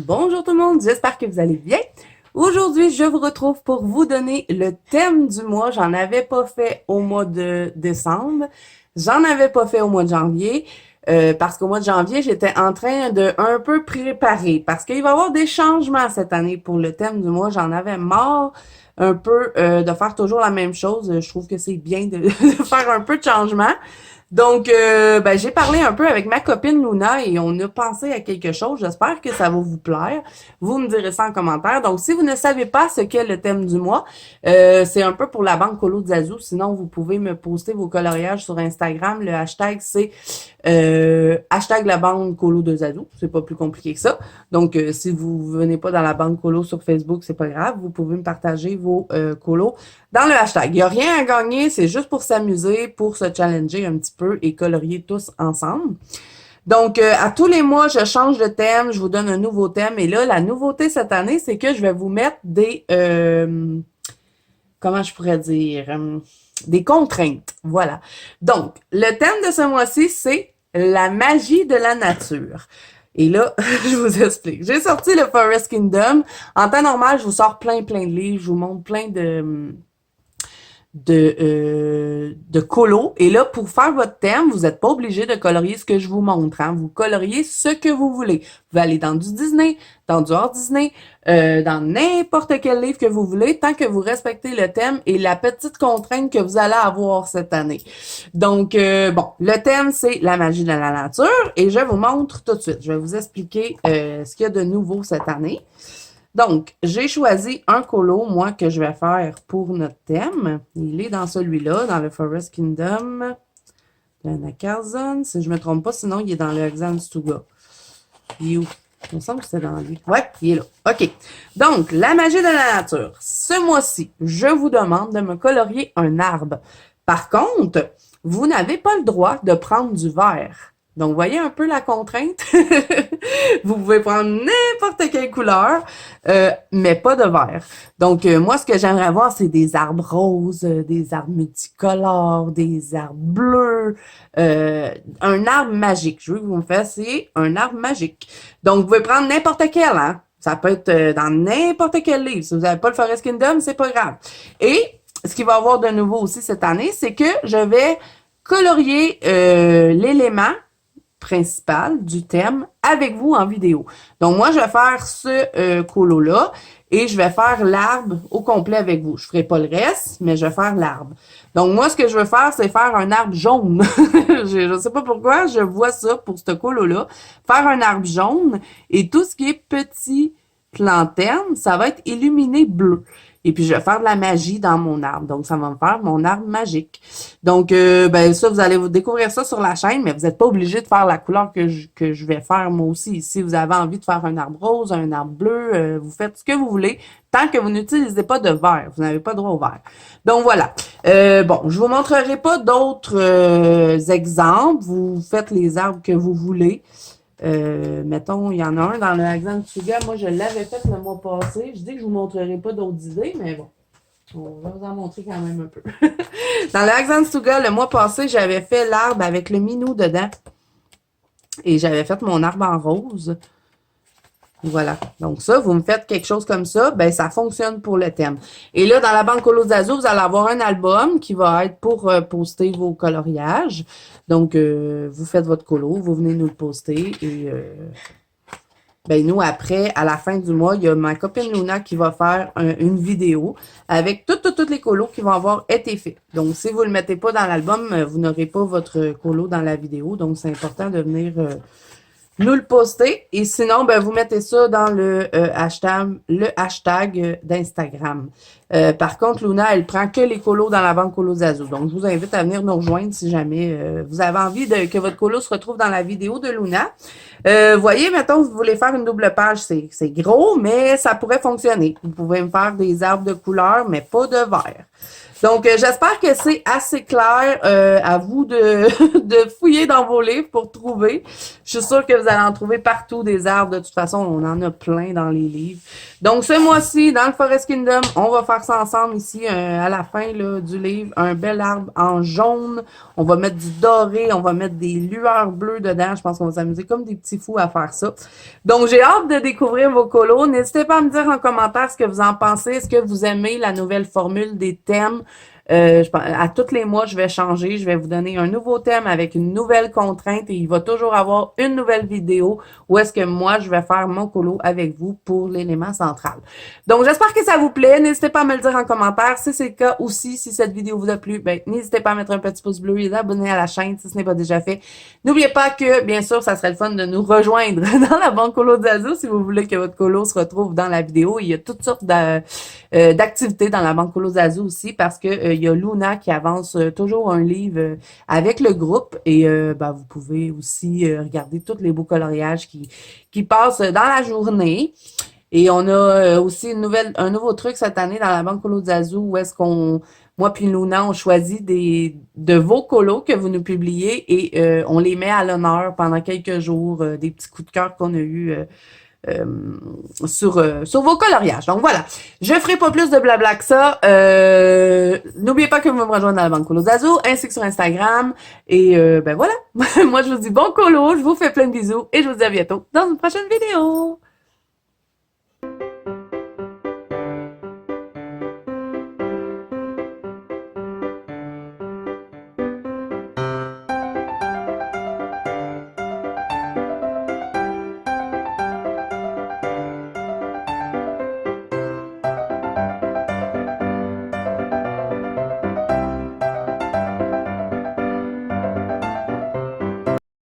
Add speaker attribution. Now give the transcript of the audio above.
Speaker 1: Bonjour tout le monde, j'espère que vous allez bien. Aujourd'hui, je vous retrouve pour vous donner le thème du mois. J'en avais pas fait au mois de décembre. J'en avais pas fait au mois de janvier. Parce qu'au mois de janvier, j'étais en train de un peu préparer. Parce qu'il va y avoir des changements cette année pour le thème du mois. J'en avais marre un peu de faire toujours la même chose. Je trouve que c'est bien de faire un peu de changement. Donc, j'ai parlé un peu avec ma copine Luna et on a pensé à quelque chose. J'espère que ça va vous plaire. Vous me direz ça en commentaire. Donc, si vous ne savez pas ce qu'est le thème du mois, c'est un peu pour la banque Colo de Zazu. Sinon, vous pouvez me poster vos coloriages sur Instagram. Le hashtag, c'est hashtag la banque Colo de Zazu. C'est pas plus compliqué que ça. Donc, si vous venez pas dans la banque Colo sur Facebook, c'est pas grave. Vous pouvez me partager vos colos dans le hashtag. Il n'y a rien à gagner, c'est juste pour s'amuser, pour se challenger un petit peu et colorier tous ensemble. Donc, à tous les mois, je change de thème, je vous donne un nouveau thème. Et là, la nouveauté cette année, c'est que je vais vous mettre des... comment je pourrais dire? Des contraintes. Voilà. Donc, le thème de ce mois-ci, c'est la magie de la nature. Et là, je vous explique. J'ai sorti le Forest Kingdom. En temps normal, je vous sors plein de livres, je vous montre plein de colos. Et là, pour faire votre thème, vous n'êtes pas obligé de colorier ce que je vous montre. Hein. Vous coloriez ce que vous voulez. Vous pouvez aller dans du Disney, dans du hors Disney, dans n'importe quel livre que vous voulez, tant que vous respectez le thème et la petite contrainte que vous allez avoir cette année. Donc, le thème, c'est la magie de la nature. Et je vous montre tout de suite. Je vais vous expliquer ce qu'il y a de nouveau cette année. Donc, j'ai choisi un colo, moi, que je vais faire pour notre thème. Il est dans celui-là, dans le Forest Kingdom. Lana Carzon, si je ne me trompe pas, sinon il est dans le Axanstuga. Il est où? Il me semble que c'est dans lui. Ouais, il est là. OK. Donc, la magie de la nature. Ce mois-ci, je vous demande de me colorier un arbre. Par contre, vous n'avez pas le droit de prendre du vert. Donc, voyez un peu la contrainte. Vous pouvez prendre n'importe quelle couleur, mais pas de vert. Donc, moi, ce que j'aimerais voir, c'est des arbres roses, des arbres multicolores, des arbres bleus, un arbre magique. Je veux que vous me fassiez un arbre magique. Donc, vous pouvez prendre n'importe quel, hein. Ça peut être dans n'importe quel livre. Si vous n'avez pas le Forest Kingdom, c'est pas grave. Et ce qu'il va y avoir de nouveau aussi cette année, c'est que je vais colorier l'élément principal du thème avec vous en vidéo. Donc, moi, je vais faire ce colo-là et je vais faire l'arbre au complet avec vous. Je ferai pas le reste, mais je vais faire l'arbre. Donc, moi, ce que je veux faire, c'est faire un arbre jaune. Je ne sais pas pourquoi, je vois ça pour ce colo-là. Faire un arbre jaune et tout ce qui est petit lanterne, ça va être illuminé bleu. Et puis, je vais faire de la magie dans mon arbre. Donc, ça va me faire mon arbre magique. Donc, ça, vous allez vous découvrir ça sur la chaîne, mais vous n'êtes pas obligé de faire la couleur que je vais faire moi aussi. Si vous avez envie de faire un arbre rose, un arbre bleu, vous faites ce que vous voulez, tant que vous n'utilisez pas de vert. Vous n'avez pas droit au vert. Donc, voilà. Je vous montrerai pas d'autres exemples. Vous faites les arbres que vous voulez. Mettons, il y en a un dans le Axantuga. Moi, je l'avais fait le mois passé. Je dis que je vous montrerai pas d'autres idées, mais bon. On va vous en montrer quand même un peu. Dans le Axantuga, le mois passé, j'avais fait l'arbre avec le minou dedans. Et j'avais fait mon arbre en rose. Voilà. Donc ça, vous me faites quelque chose comme ça, ben ça fonctionne pour le thème. Et là, dans la banque Colo Zazu, vous allez avoir un album qui va être pour poster vos coloriages. Donc, vous faites votre colo, vous venez nous le poster et nous, après, à la fin du mois, il y a ma copine Luna qui va faire une vidéo avec toutes les colos qui vont avoir été faits. Donc, si vous ne le mettez pas dans l'album, vous n'aurez pas votre colo dans la vidéo. Donc, c'est important de venir nous le poster. Et sinon, vous mettez ça dans le hashtag d'Instagram. Par contre, Luna, elle prend que les colos dans la banque Colo Zazu. Donc, je vous invite à venir nous rejoindre si jamais vous avez envie que votre colo se retrouve dans la vidéo de Luna. Voyez, mettons, vous voulez faire une double page, c'est gros, mais ça pourrait fonctionner. Vous pouvez me faire des arbres de couleur, mais pas de vert. Donc, j'espère que c'est assez clair. À vous de, de fouiller dans vos livres pour trouver. Je suis sûre que vous allez en trouver partout des arbres. De toute façon, on en a plein dans les livres. Donc, ce mois-ci, dans le Forest Kingdom, on va faire ça ensemble ici à la fin là, du livre. Un bel arbre en jaune. On va mettre du doré. On va mettre des lueurs bleues dedans. Je pense qu'on va s'amuser comme des petits fous à faire ça. Donc, j'ai hâte de découvrir vos colos. N'hésitez pas à me dire en commentaire ce que vous en pensez. Est-ce que vous aimez la nouvelle formule des thèmes? À tous les mois, je vais changer. Je vais vous donner un nouveau thème avec une nouvelle contrainte et il va toujours avoir une nouvelle vidéo où est-ce que moi, je vais faire mon colo avec vous pour l'élément central. Donc, j'espère que ça vous plaît. N'hésitez pas à me le dire en commentaire. Si c'est le cas aussi, si cette vidéo vous a plu, ben, n'hésitez pas à mettre un petit pouce bleu et d'abonner à la chaîne si ce n'est pas déjà fait. N'oubliez pas que, bien sûr, ça serait le fun de nous rejoindre dans la banque colo Zazu si vous voulez que votre colo se retrouve dans la vidéo. Il y a toutes sortes d'activités dans la banque colo Zazu aussi parce que il y a Luna qui avance toujours un livre avec le groupe et ben, vous pouvez aussi regarder tous les beaux coloriages qui passent dans la journée. Et on a aussi un nouveau truc cette année dans la banque Colo Zazu où est-ce qu'on, moi puis Luna, on choisit de vos colos que vous nous publiez et on les met à l'honneur pendant quelques jours, des petits coups de cœur qu'on a eu euh, sur vos coloriages. Donc voilà, je ferai pas plus de blabla que ça. N'oubliez pas que vous me rejoignez dans la banque Colo Zazu, ainsi que sur Instagram. Et ben voilà, moi je vous dis bon colo, je vous fais plein de bisous et je vous dis à bientôt dans une prochaine vidéo.